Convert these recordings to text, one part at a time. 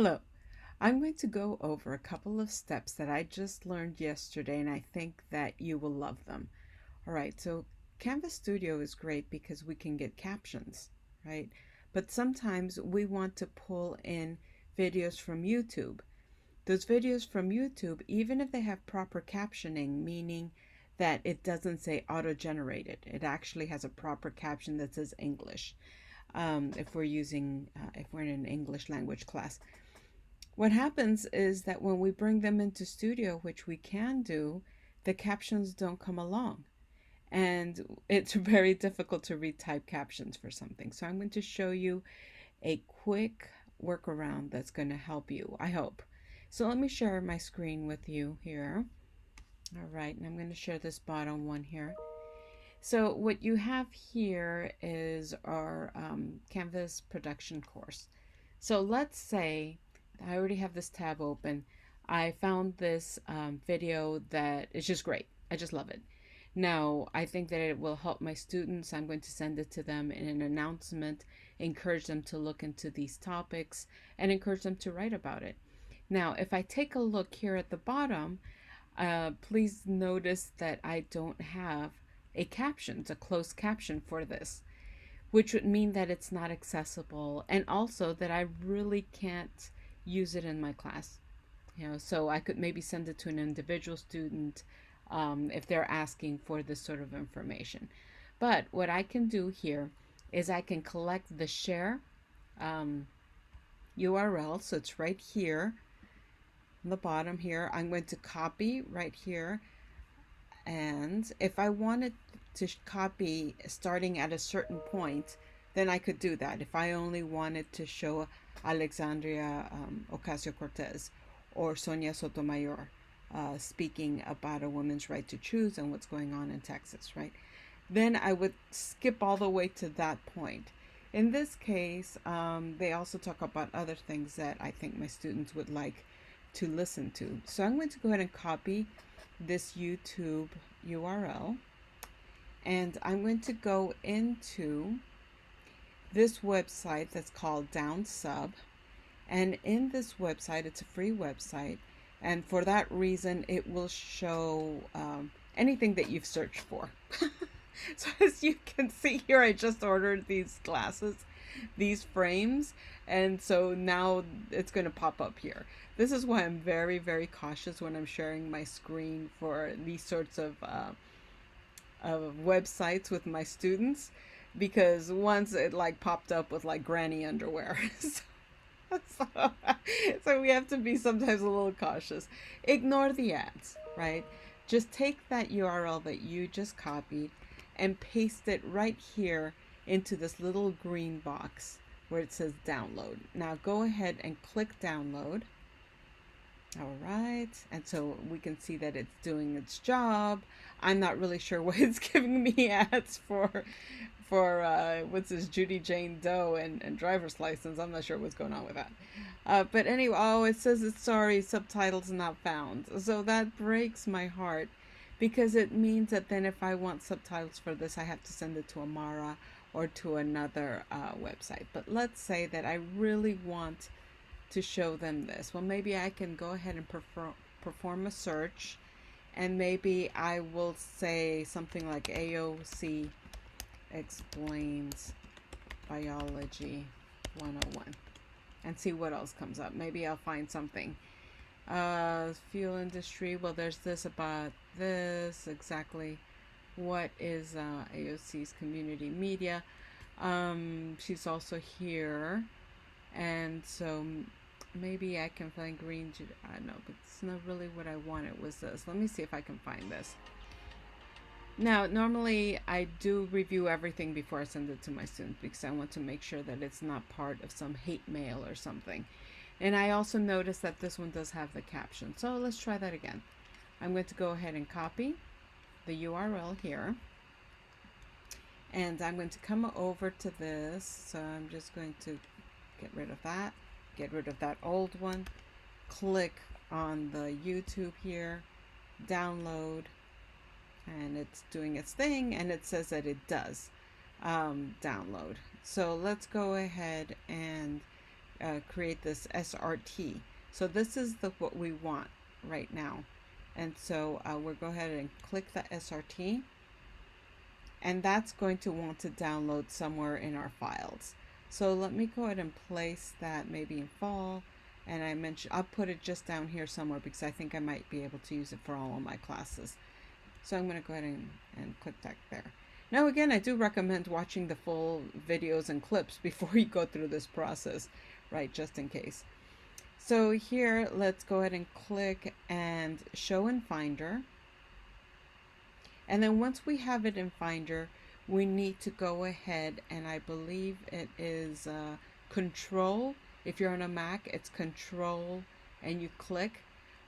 Hello. I'm going to go over a couple of steps that I just learned yesterday, and I think that you will love them. All right, so Canvas Studio is great because we can get captions, right? But sometimes we want to pull in videos from YouTube. Those videos from YouTube, even if they have proper captioning, meaning that it doesn't say auto-generated, it actually has a proper caption that says English. If we're in an English language class, what happens is that when we bring them into studio, which we can do, the captions don't come along. And it's very difficult to retype captions for something. So I'm going to show you a quick workaround that's going to help you, I hope. So let me share my screen with you here. All right, and I'm going to share this bottom one here. So what you have here is our Canvas production course. So let's say I already have this tab open. I found this video that is just great. I just love it. Now, I think that it will help my students. I'm going to send it to them in an announcement, encourage them to look into these topics, and encourage them to write about it. Now, if I take a look here at the bottom, please notice that I don't have a caption, a closed caption for this, which would mean that it's not accessible and also that I really can't use it in my class. So I could maybe send it to an individual student if they're asking for this sort of information. But what I can do here is I can collect the share URL. So it's right here on the bottom here. I'm going to copy right here. And if I wanted to copy starting at a certain point, then I could do that. If I only wanted to show Alexandria Ocasio-Cortez or Sonia Sotomayor speaking about a woman's right to choose and what's going on in Texas, right? Then I would skip all the way to that point. In this case, they also talk about other things that I think my students would like to listen to. So I'm going to go ahead and copy this YouTube URL, and I'm going to go into this website that's called DownSub. And in this website, it's a free website, and for that reason it will show anything that you've searched for. So as you can see here, I just ordered these glasses, these frames, and so now it's going to pop up here. This is why I'm very, very cautious when I'm sharing my screen for these sorts of websites with my students, because once it like popped up with like granny underwear. so, so we have to be sometimes a little cautious. Ignore the ads, right? Just take that URL that you just copied and paste it right here into this little green box where it says download. Now go ahead and click download. All right, and so we can see that it's doing its job. I'm not really sure what it's giving me ads for what's this, Judy Jane Doe and driver's license. I'm not sure what's going on with that. But anyway, oh, it says it's sorry, subtitles not found. So that breaks my heart, because it means that then if I want subtitles for this, I have to send it to Amara or to another website. But let's say that I really want to show them this. Well, maybe I can go ahead and perform a search, and maybe I will say something like AOC explains biology 101 and see what else comes up. Maybe I'll find something. Fuel industry. Well, there's this about this exactly. What is AOC's community media? She's also here, and so maybe I can find green. I don't know, but it's not really what I wanted. Was this? Let me see if I can find this. Now, normally I do review everything before I send it to my students, because I want to make sure that it's not part of some hate mail or something. And I also noticed that this one does have the caption. So let's try that again. I'm going to go ahead and copy the URL here. And I'm going to come over to this. So I'm just going to get rid of that old one. Click on the YouTube here, download, and it's doing its thing, and it says that it does download. So let's go ahead and create this SRT. So this is what we want right now. And so we'll go ahead and click the SRT, and that's going to want to download somewhere in our files. So let me go ahead and place that maybe in fall. And I'll put it just down here somewhere because I think I might be able to use it for all of my classes. So I'm going to go ahead and click that there. Now again, I do recommend watching the full videos and clips before you go through this process, right, just in case. So here, let's go ahead and click and show in Finder. And then once we have it in Finder, we need to go ahead, and I believe it is Control. If you're on a Mac, it's Control, and you click.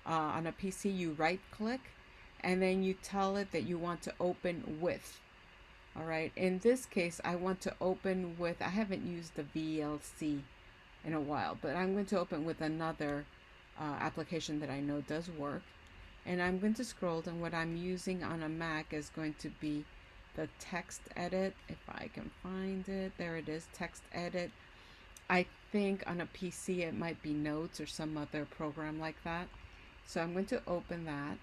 On a PC, you right click, and then you tell it that you want to open with. All right, in this case, I want to open with, I haven't used the VLC in a while, but I'm going to open with another application that I know does work. And I'm going to scroll, and what I'm using on a Mac is going to be the text edit. If I can find it, there it is, text edit. I think on a PC it might be Notes or some other program like that. So I'm going to open that.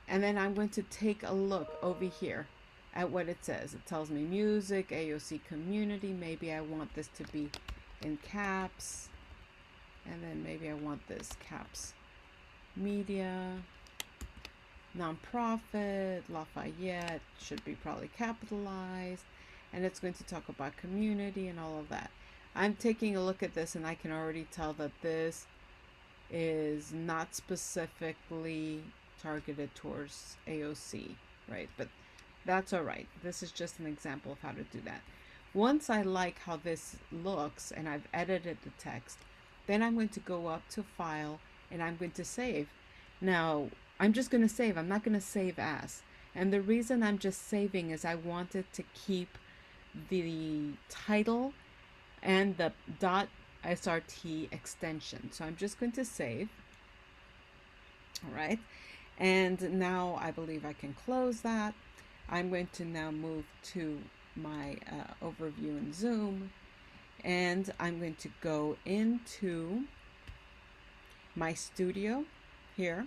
And then I'm going to take a look over here at what it says. It tells me music, AOC community. Maybe I want this to be in caps. And then maybe I want this caps. Media, nonprofit, Lafayette, should be probably capitalized, and it's going to talk about community and all of that. I'm taking a look at this, and I can already tell that this is not specifically targeted towards AOC, right? But that's all right. This is just an example of how to do that. Once I like how this looks and I've edited the text, then I'm going to go up to File, and I'm going to save. Now, I'm just going to save. I'm not going to save as. And the reason I'm just saving is I wanted to keep the title and the .srt extension. So I'm just going to save. All right. And now I believe I can close that. I'm going to now move to my overview in Zoom. And I'm going to go into my studio here,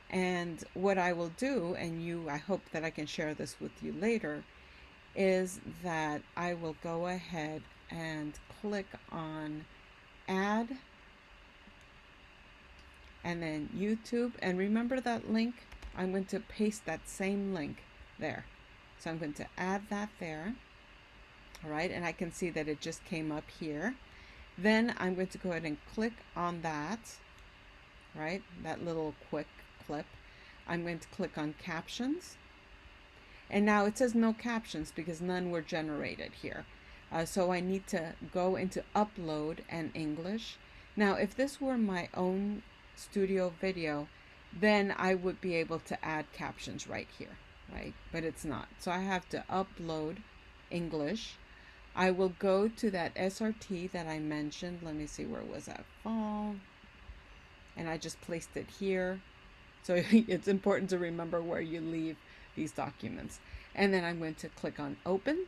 and what I will do, and I hope that I can share this with you later, is that I will go ahead and click on add, and then YouTube, and remember that link, I'm going to paste that same link there. So I'm going to add that there. All right, and I can see that it just came up here. Then I'm going to go ahead and click on that, right? That little quick clip. I'm going to click on Captions. And now it says no captions because none were generated here. So I need to go into Upload and English. Now, if this were my own studio video, then I would be able to add captions right here, right? But it's not. So I have to upload English. I will go to that SRT that I mentioned. Let me see, where was that? Fall. And I just placed it here. So it's important to remember where you leave these documents. And then I'm going to click on Open.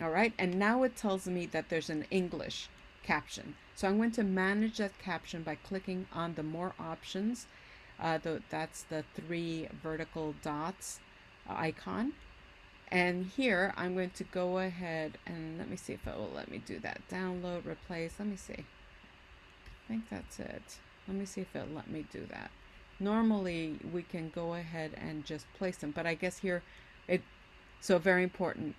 All right, and now it tells me that there's an English caption. So I'm going to manage that caption by clicking on the More Options. That's the 3 vertical dots icon. And here I'm going to go ahead and let me see if it will let me do that. Download, replace, let me see. I think that's it. Let me see if it'll let me do that. Normally we can go ahead and just place them, but I guess here so very important.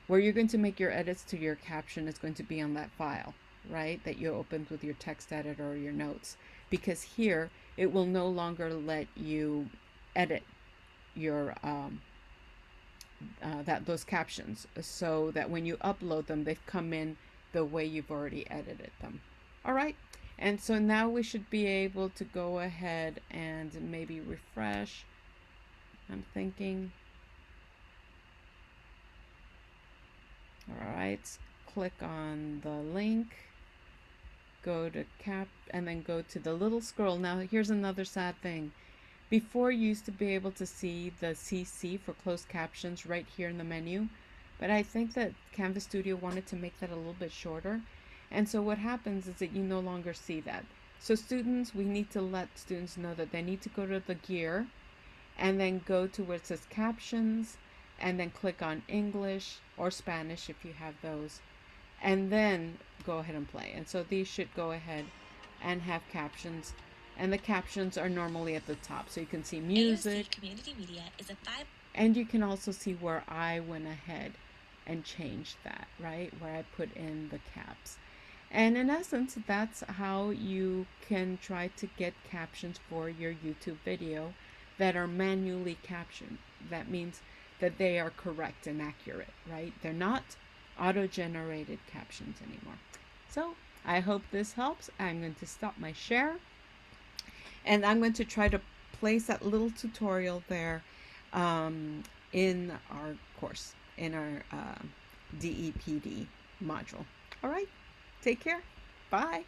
Where you're going to make your edits to your caption is going to be on that file, right? That you opened with your text editor or your notes. Because here it will no longer let you edit your those captions, so that when you upload them, they've come in the way you've already edited them. All right, and so now we should be able to go ahead and maybe refresh. I'm thinking. All right, click on the link, go to cap, and then go to the little scroll. Now here's another sad thing. Before you used to be able to see the CC for closed captions right here in the menu, But I think that Canvas Studio wanted to make that a little bit shorter. And so what happens is that you no longer see that. So students, we need to let students know that they need to go to the gear and then go to where it says captions and then click on English or Spanish if you have those, and then go ahead and play. And so these should go ahead and have captions, and the captions are normally at the top, so you can see music. Community Media is a and you can also see where I went ahead and changed that, right? Where I put in the caps. And in essence, that's how you can try to get captions for your YouTube video that are manually captioned. That means that they are correct and accurate, right? They're not auto-generated captions anymore. So I hope this helps. I'm going to stop my share, and I'm going to try to place that little tutorial there in our course, in our DEPD module. All right, take care. Bye.